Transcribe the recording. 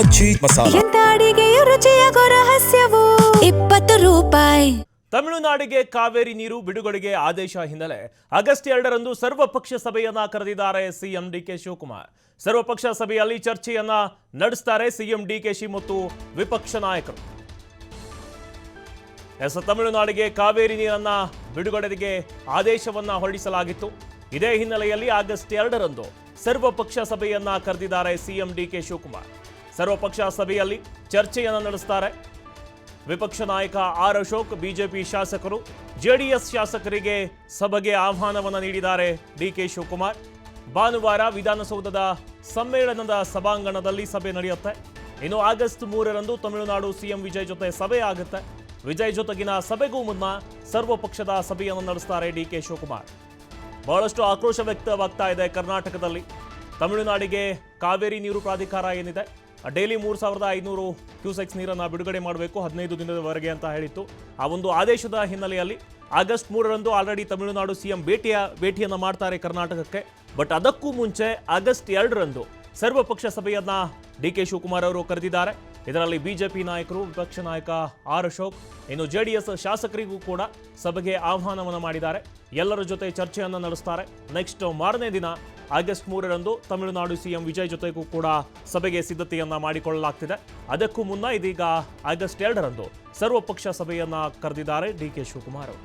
ಮಜ್ಜಿ ಮಸಾಲ. ಎಂತ ಅಡಿಗೆಯ ರುಚಿಯಾಗೋ ರಹಸ್ಯವು 20 ರೂಪಾಯಿ. ತಮಿಳುನಾಡಿಗೆ ಕಾವೇರಿ ನೀರು ಬಿಡುಗಡೆಗೆ ಆದೇಶ ಹಿನ್ನೆಲೆ ಆಗಸ್ಟ್ 2ರಂದು ಸರ್ವಪಕ್ಷ ಸಭೆಯನ್ನ ಕರೆದಿದ್ದಾರೆ ಸಿಎಂ ಡಿಕೆ ಶಿವಕುಮಾರ್. ಸರ್ವಪಕ್ಷ ಸಭೆಯಲ್ಲಿ ಚರ್ಚೆಯನ್ನ ನಡೆಸುತ್ತಾರೆ ಸಿಎಂ ಡಿಕೆಶಿ ಮತ್ತು ವಿಪಕ್ಷ ನಾಯಕರು. ತಮಿಳುನಾಡಿಗೆ ಕಾವೇರಿ ನೀರನ್ನ ಬಿಡುಗಡೆಗೆ ಆದೇಶವನ್ನ ಹೊರಡಿಸಲಾಗಿತ್ತು. ಇದೇ ಹಿನ್ನೆಲೆಯಲ್ಲಿ ಆಗಸ್ಟ್ 2ರಂದು ಸರ್ವಪಕ್ಷ ಸಭೆಯನ್ನ ಕರೆದಿದ್ದಾರೆ ಸಿಎಂ ಡಿಕೆ ಶಿವಕುಮಾರ್. ಸರ್ವಪಕ್ಷ ಸಭೆಯಲ್ಲಿ ಚರ್ಚೆಯನ್ನ ನಡೆಸುತ್ತಾರೆ. ವಿಪಕ್ಷ ನಾಯಕ ಆರ್ ಅಶೋಕ್, ಬಿಜೆಪಿ ಶಾಸಕರು, ಜೆಡಿಎಸ್ ಶಾಸಕರಿಗೆ ಸಭೆಗೆ ಆಹ್ವಾನವನ್ನು ನೀಡಿದ್ದಾರೆ ಡಿಕೆ ಶಿವಕುಮಾರ್. ಭಾನುವಾರ ವಿಧಾನಸೌಧದ ಸಮ್ಮೇಳನದ ಸಭಾಂಗಣದಲ್ಲಿ ಸಭೆ ನಡೆಯುತ್ತೆ. ಇನ್ನು ಆಗಸ್ಟ್ 3ರಂದು ತಮಿಳುನಾಡು ಸಿಎಂ ವಿಜಯ್ ಜೊತೆ ಸಭೆ ಆಗುತ್ತೆ. ವಿಜಯ್ ಜೊತೆಗಿನ ಸಭೆಗೂ ಮುನ್ನ ಸರ್ವಪಕ್ಷದ ಸಭೆಯನ್ನು ನಡೆಸುತ್ತಾರೆ ಡಿಕೆ ಶಿವಕುಮಾರ್. ಬಹಳಷ್ಟು ಆಕ್ರೋಶ ವ್ಯಕ್ತವಾಗ್ತಾ ಇದೆ ಕರ್ನಾಟಕದಲ್ಲಿ. ತಮಿಳುನಾಡಿಗೆ ಕಾವೇರಿ ನೀರು ಪ್ರಾಧಿಕಾರ ಏನಿದೆ, ಡೈಲಿ 3500 ಕ್ಯೂಸೆಕ್ಸ್ ನೀರನ್ನು ಬಿಡುಗಡೆ ಮಾಡಬೇಕು 15 ದಿನದವರೆಗೆ ಅಂತ ಹೇಳಿತ್ತು. ಆ ಒಂದು ಆದೇಶದ ಹಿನ್ನೆಲೆಯಲ್ಲಿ ಆಗಸ್ಟ್ 3ರಂದು ಆಲ್ರೆಡಿ ತಮಿಳುನಾಡು ಸಿಎಂ ಭೇಟಿಯನ್ನು ಮಾಡ್ತಾರೆ ಕರ್ನಾಟಕಕ್ಕೆ. ಬಟ್ ಅದಕ್ಕೂ ಮುಂಚೆ ಆಗಸ್ಟ್ 2ರಂದು ಸರ್ವಪಕ್ಷ ಸಭೆಯನ್ನ ಡಿಕೆ ಶಿವಕುಮಾರ್ ಅವರು ಕರೆದಿದ್ದಾರೆ. ಇದರಲ್ಲಿ ಬಿಜೆಪಿ ನಾಯಕರು, ವಿಪಕ್ಷ ನಾಯಕ ಆರ್ ಅಶೋಕ್, ಇನ್ನು ಜೆಡಿಎಸ್ ಶಾಸಕರಿಗೂ ಕೂಡ ಸಭೆಗೆ ಆಹ್ವಾನವನ್ನು ಮಾಡಿದ್ದಾರೆ. ಎಲ್ಲರ ಜೊತೆ ಚರ್ಚೆಯನ್ನು ನಡೆಸ್ತಾರೆ. ನೆಕ್ಸ್ಟ್ ಮಾರನೇ ದಿನ ಆಗಸ್ಟ್ 3ರಂದು ತಮಿಳುನಾಡು ಸಿಎಂ ವಿಜಯ್ ಜೊತೆಗೂ ಕೂಡ ಸಭೆಗೆ ಸಿದ್ಧತೆಯನ್ನ ಮಾಡಿಕೊಳ್ಳಲಾಗ್ತಿದೆ. ಅದಕ್ಕೂ ಮುನ್ನ ಇದೀಗ ಆಗಸ್ಟ್ 2ರಂದು ಸರ್ವಪಕ್ಷ ಸಭೆಯನ್ನ ಕರೆದಿದ್ದಾರೆ ಡಿಕೆ ಶಿವಕುಮಾರ್ ಅವರು.